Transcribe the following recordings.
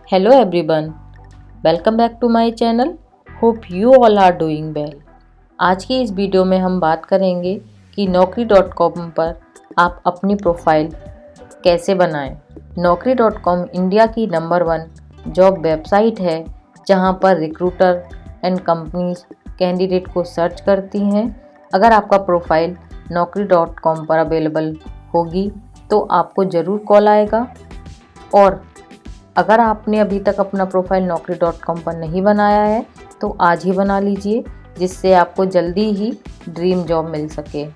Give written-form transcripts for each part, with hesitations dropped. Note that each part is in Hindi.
Hello everyone, welcome back to my channel. Hope you all are doing well. आज की इस वीडियो में हम बात करेंगे कि naukri.com पर आप अपनी प्रोफाइल कैसे बनाएं। naukri.com इंडिया की नंबर 1 जॉब वेबसाइट है जहां पर रिक्रूटर एंड कंपनीज कैंडिडेट को सर्च करती हैं। अगर आपका प्रोफाइल naukri.com पर अवेलेबल होगी तो आपको ज़रूर कॉल आएगा। और अगर आपने अभी तक अपना प्रोफाइल naukri.com पर नहीं बनाया है तो आज ही बना लीजिए, जिससे आपको जल्दी ही ड्रीम जॉब मिल सके।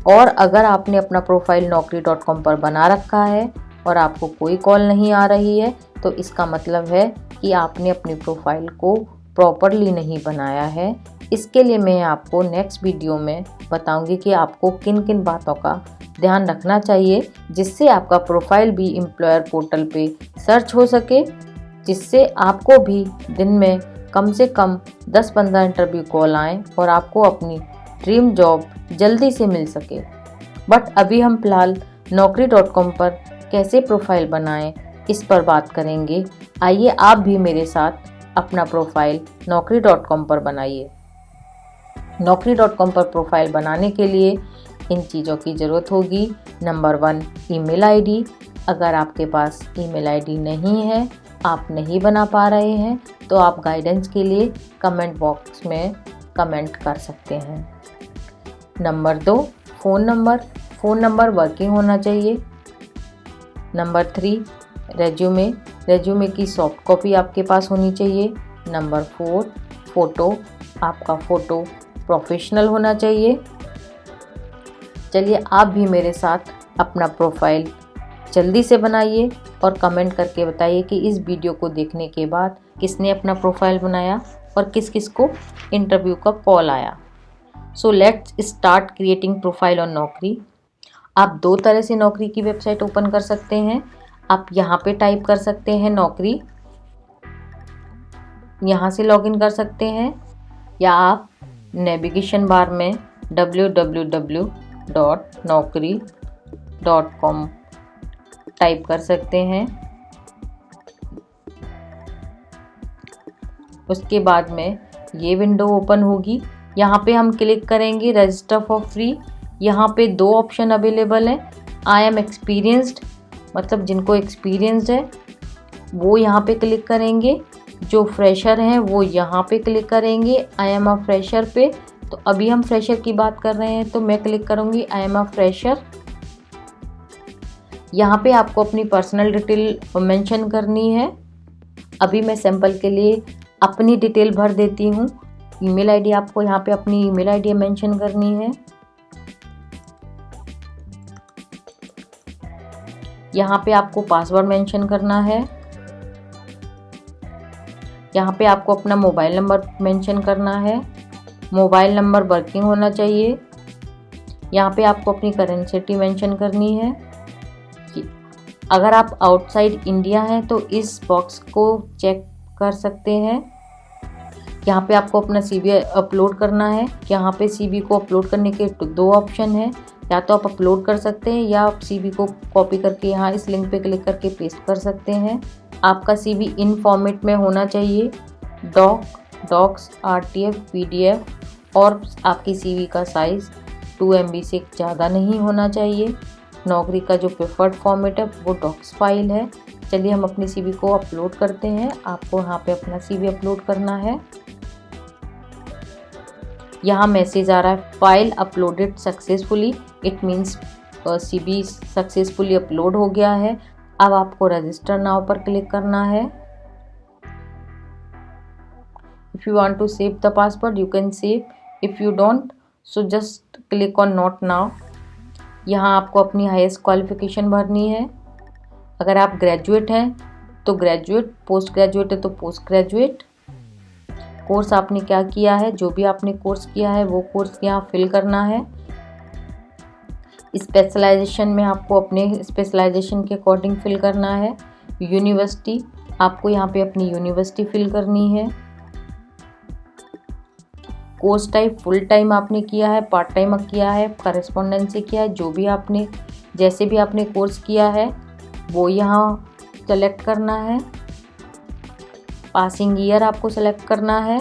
और अगर आपने अपना प्रोफाइल naukri.com पर बना रखा है और आपको कोई कॉल नहीं आ रही है तो इसका मतलब है कि आपने अपनी प्रोफाइल को प्रॉपरली नहीं बनाया है। इसके लिए मैं आपको नेक्स्ट वीडियो में बताऊंगी कि आपको किन किन बातों का ध्यान रखना चाहिए, जिससे आपका प्रोफाइल भी एम्प्लॉयर पोर्टल पे सर्च हो सके, जिससे आपको भी दिन में कम से कम 10-15 इंटरव्यू कॉल आएँ और आपको अपनी ड्रीम जॉब जल्दी से मिल सके। बट अभी हम फिलहाल naukri.com पर कैसे प्रोफाइल बनाएं इस पर बात करेंगे। आइए आप भी मेरे साथ अपना प्रोफाइल naukri.com पर बनाइए। naukri.com पर प्रोफाइल बनाने के लिए इन चीज़ों की ज़रूरत होगी। Number 1 email ID. अगर आपके पास ईमेल आईडी नहीं है, आप नहीं बना पा रहे हैं, तो आप गाइडेंस के लिए कमेंट बॉक्स में कमेंट कर सकते हैं। Number 2 phone number. Phone number working होना चाहिए। Number 3 resume. रेज्यूमे की सॉफ्ट कॉपी आपके पास होनी चाहिए। Number 4 photo. आपका फ़ोटो प्रोफेशनल होना चाहिए। चलिए आप भी मेरे साथ अपना प्रोफाइल जल्दी से बनाइए और कमेंट करके बताइए कि इस वीडियो को देखने के बाद किसने अपना प्रोफाइल बनाया और किस किस को इंटरव्यू का कॉल आया। So let's start creating profile on नौकरी। आप 2 तरह से नौकरी की वेबसाइट ओपन कर सकते हैं। आप यहाँ पे टाइप कर सकते हैं नौकरी, यहाँ से लॉगिन कर सकते हैं, या आप नेविगेशन बार में www.naukri.com टाइप कर सकते हैं। उसके बाद में ये विंडो ओपन होगी। यहाँ पे हम क्लिक करेंगे रजिस्टर फॉर फ्री। यहाँ पे 2 ऑप्शन अवेलेबल हैं। आई एम एक्सपीरियंस्ड, मतलब जिनको एक्सपीरियंस्ड है वो यहाँ पे क्लिक करेंगे। जो फ्रेशर हैं वो यहाँ पे क्लिक करेंगे आई एम अ फ्रेशर पे। तो अभी हम फ्रेशर की बात कर रहे हैं तो मैं क्लिक करूँगी आई एम अ फ्रेशर। यहाँ पे आपको अपनी पर्सनल डिटेल मेंशन करनी है। अभी मैं सैंपल के लिए अपनी डिटेल भर देती हूँ। ईमेल आईडी, आपको यहाँ पे अपनी ईमेल आईडी मेंशन करनी है। यहाँ पे आपको पासवर्ड मेंशन करना है। यहाँ पे आपको अपना मोबाइल नंबर मेंशन करना है। मोबाइल नंबर वर्किंग होना चाहिए। यहाँ पे आपको अपनी करेंट सिटी मेंशन करनी है। अगर आप आउटसाइड इंडिया हैं तो इस बॉक्स को चेक कर सकते हैं। यहाँ पे आपको अपना CV अपलोड करना है। यहाँ पे CV को अपलोड करने के 2 ऑप्शन हैं। या तो आप अपलोड कर सकते हैं या आप CV को कॉपी करके यहाँ इस लिंक पे क्लिक करके पेस्ट कर सकते हैं। आपका CV इन फॉर्मेट में होना चाहिए, डॉक्स, RTF, PDF, और आपकी CV का साइज़ 2 MB से ज़्यादा नहीं होना चाहिए। नौकरी का जो प्रेफर्ड फॉर्मेट है वो डॉक्स फाइल है। चलिए हम अपनी CV को अपलोड करते हैं। आपको यहाँ पे अपना CV अपलोड करना है। यहाँ मैसेज आ रहा है file uploaded successfully. It means CV successfully upload हो गया है। अब आपको रजिस्टर नाउ पर क्लिक करना है। If you want to save the password you can save, if you don't so just click on not now. यहाँ आपको अपनी हाईएस्ट क्वालिफिकेशन भरनी है। अगर आप ग्रेजुएट हैं तो ग्रेजुएट, पोस्ट ग्रेजुएट है तो पोस्ट ग्रेजुएट। कोर्स आपने क्या किया है, जो भी आपने कोर्स किया है वो कोर्स यहाँ फिल करना है। स्पेशलाइजेशन में आपको अपने स्पेशलाइजेशन के अकॉर्डिंग फिल करना है। यूनिवर्सिटी, आपको यहाँ पे अपनी यूनिवर्सिटी फिल करनी है। कोर्स टाइप, फुल टाइम आपने किया है, पार्ट टाइम किया है, करेस्पॉन्डेंसी किया है, जो भी आपने जैसे भी आपने कोर्स किया है वो यहाँ सेलेक्ट करना है। पासिंग ईयर आपको सेलेक्ट करना है।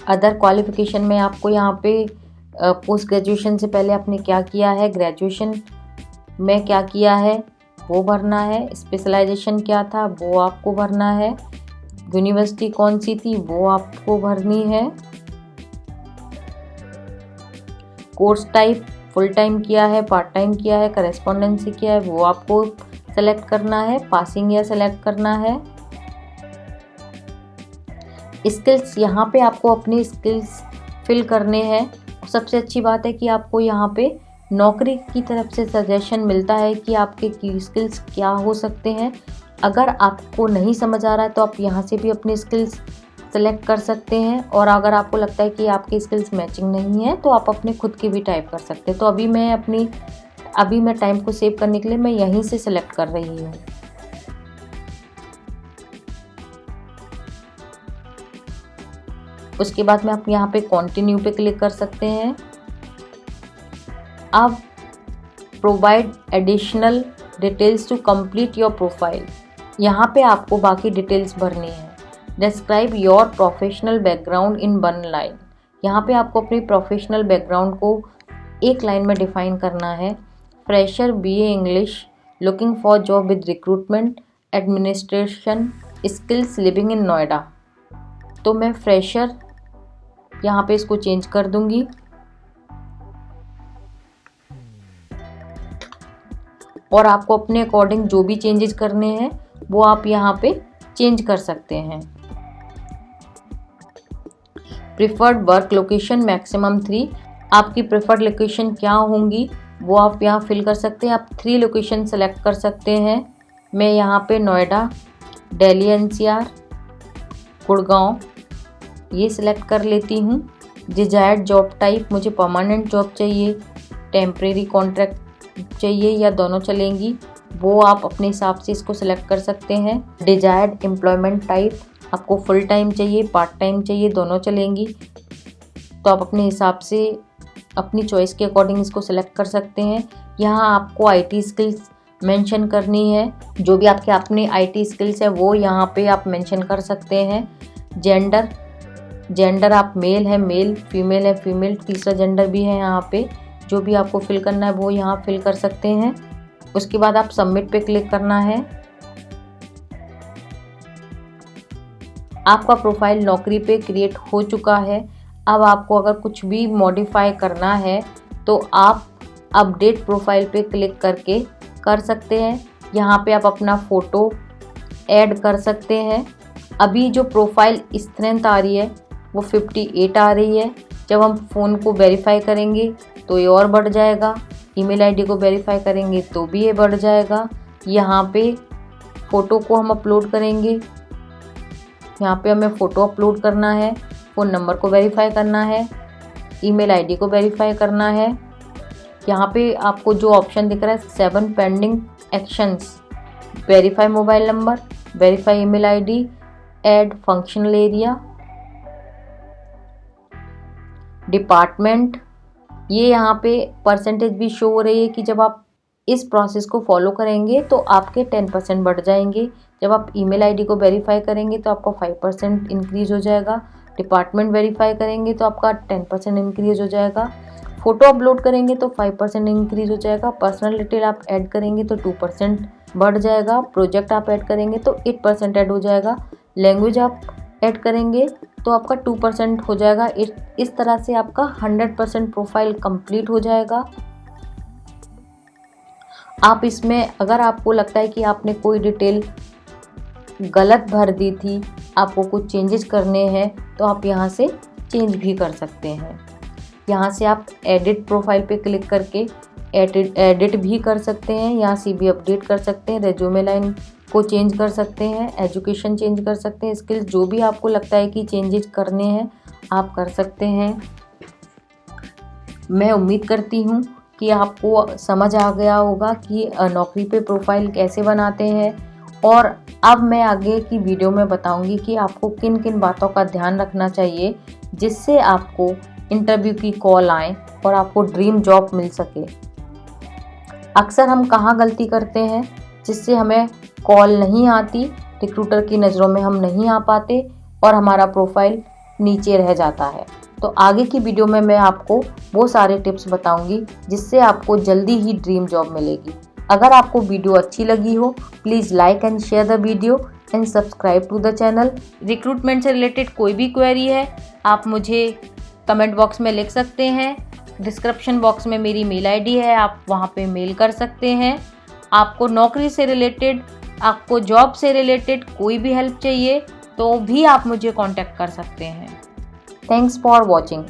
अदर क्वालिफिकेशन में आपको यहाँ पे पोस्ट ग्रेजुएशन से पहले आपने क्या किया है, ग्रेजुएशन में क्या किया है वो भरना है, स्पेशलाइजेशन क्या था वो आपको भरना है, यूनिवर्सिटी कौन सी थी वो आपको भरनी है, कोर्स टाइप फुल टाइम किया है, पार्ट टाइम किया है, करेस्पॉन्डेंसी किया है वो आपको सेलेक्ट करना है, पासिंग ईयर सेलेक्ट करना है। स्किल्स, यहाँ पे आपको अपनी स्किल्स फिल करने हैं। सबसे अच्छी बात है कि आपको यहाँ पे नौकरी की तरफ से सजेशन मिलता है कि आपके की स्किल्स क्या हो सकते हैं। अगर आपको नहीं समझ आ रहा है तो आप यहाँ से भी अपनी स्किल्स सेलेक्ट कर सकते हैं, और अगर आपको लगता है कि आपकी स्किल्स मैचिंग नहीं है तो आप अपने खुद की भी टाइप कर सकते हैं। तो अभी मैं टाइम को सेव करने के लिए मैं यहीं से सेलेक्ट कर रही हूँ। उसके बाद में आप यहाँ पे कंटिन्यू पे क्लिक कर सकते हैं। अब provide additional details to complete your profile, यहाँ पे आपको बाकी डिटेल्स भरनी है। Describe your professional background in 1 line, यहाँ पे आपको अपनी प्रोफेशनल बैकग्राउंड को एक लाइन में डिफाइन करना है। Fresher, BA English, looking for job with recruitment administration, skills, living in Noida. तो मैं फ्रेशर यहाँ पे इसको चेंज कर दूंगी। और आपको अपने अकॉर्डिंग जो भी चेंजेस करने हैं वो आप यहाँ पे चेंज कर सकते हैं। प्रिफर्ड वर्क लोकेशन मैक्सिमम 3, आपकी प्रिफर्ड लोकेशन क्या होंगी वो आप यहाँ फिल कर सकते हैं। आप 3 लोकेशन सेलेक्ट कर सकते हैं। मैं यहाँ पे नोएडा, दिल्ली NCR, गुड़गांव ये सिलेक्ट कर लेती हूँ। डिजायर्ड जॉब टाइप, मुझे परमानेंट जॉब चाहिए, टेम्परेरी कॉन्ट्रैक्ट चाहिए या दोनों चलेंगी, वो आप अपने हिसाब से इसको सिलेक्ट कर सकते हैं। डिजायर्ड एम्प्लॉयमेंट टाइप, आपको फुल टाइम चाहिए, पार्ट टाइम चाहिए, दोनों चलेंगी, तो आप अपने हिसाब से अपनी चॉइस के अकॉर्डिंग इसको सिलेक्ट कर सकते हैं। यहाँ आपको IT स्किल्स मेंशन करनी है, जो भी आपके अपने IT स्किल्स है वो यहाँ पे आप मेंशन कर सकते हैं। जेंडर आप मेल है मेल, फीमेल है फीमेल, तीसरा जेंडर भी है यहाँ पे, जो भी आपको फिल करना है वो यहाँ फिल कर सकते हैं। उसके बाद आप सबमिट पे क्लिक करना है। आपका प्रोफाइल नौकरी पे क्रिएट हो चुका है। अब आपको अगर कुछ भी मॉडिफाई करना है तो आप अपडेट प्रोफाइल पे क्लिक करके कर सकते हैं। यहाँ पे आप अपना फ़ोटो ऐड कर सकते हैं। अभी जो प्रोफाइल स्ट्रेंथ आ रही है वो 58 आ रही है। जब हम फ़ोन को वेरीफाई करेंगे तो ये और बढ़ जाएगा, ईमेल आईडी को वेरीफाई करेंगे तो भी ये बढ़ जाएगा। यहाँ पे फ़ोटो को हम अपलोड करेंगे, यहाँ पे हमें फ़ोटो अपलोड करना है, फ़ोन नंबर को वेरीफाई करना है, ईमेल आईडी को वेरीफाई करना है। यहाँ पे आपको जो ऑप्शन दिख रहा है 7 pending actions, verify mobile number, verify email ID, add functional area, department, ये यहाँ पे परसेंटेज भी शो हो रही है कि जब आप इस प्रोसेस को फॉलो करेंगे तो आपके 10% बढ़ जाएंगे। जब आप ईमेल आईडी को वेरीफाई करेंगे तो आपका 5% इंक्रीज़ हो जाएगा, डिपार्टमेंट वेरीफाई करेंगे तो आपका 10% इंक्रीज़ हो जाएगा, फ़ोटो अपलोड करेंगे तो 5% इंक्रीज़ हो जाएगा, पर्सनल डिटेल आप ऐड करेंगे तो 2% बढ़ जाएगा, प्रोजेक्ट आप ऐड करेंगे तो 8% ऐड हो जाएगा, लैंग्वेज आप ऐड करेंगे तो आपका 2% हो जाएगा। इस तरह से आपका 100% प्रोफाइल कंप्लीट हो जाएगा। आप इसमें अगर आपको लगता है कि आपने कोई डिटेल गलत भर दी थी, आपको कुछ चेंजेस करने हैं, तो आप यहाँ से चेंज भी कर सकते हैं। यहाँ से आप एडिट प्रोफाइल पे क्लिक करके एडिट भी कर सकते हैं, यहाँ CV अपडेट कर सकते हैं, रेज्यूमे लाइन को चेंज कर सकते हैं, एजुकेशन चेंज कर सकते हैं, स्किल्स जो भी आपको लगता है कि चेंजेस करने हैं आप कर सकते हैं। मैं उम्मीद करती हूँ कि आपको समझ आ गया होगा कि नौकरी पे प्रोफाइल कैसे बनाते हैं, और अब मैं आगे की वीडियो में बताऊंगी कि आपको किन किन बातों का ध्यान रखना चाहिए जिससे आपको इंटरव्यू की कॉल आए और आपको ड्रीम जॉब मिल सके। अक्सर हम कहाँ गलती करते हैं जिससे हमें कॉल नहीं आती, रिक्रूटर की नज़रों में हम नहीं आ पाते और हमारा प्रोफाइल नीचे रह जाता है। तो आगे की वीडियो में मैं आपको वो सारे टिप्स बताऊंगी जिससे आपको जल्दी ही ड्रीम जॉब मिलेगी। अगर आपको वीडियो अच्छी लगी हो, please like and share the video and subscribe to the channel. Recruitment से रिलेटेड कोई भी क्वेरी है आप मुझे कमेंट बॉक्स में लिख सकते हैं। डिस्क्रिप्शन बॉक्स में मेरी मेल आईडी है, आप वहाँ पे मेल कर सकते हैं। आपको नौकरी से रिलेटेड, आपको जॉब से रिलेटेड कोई भी हेल्प चाहिए तो भी आप मुझे कांटेक्ट कर सकते हैं। Thanks for watching.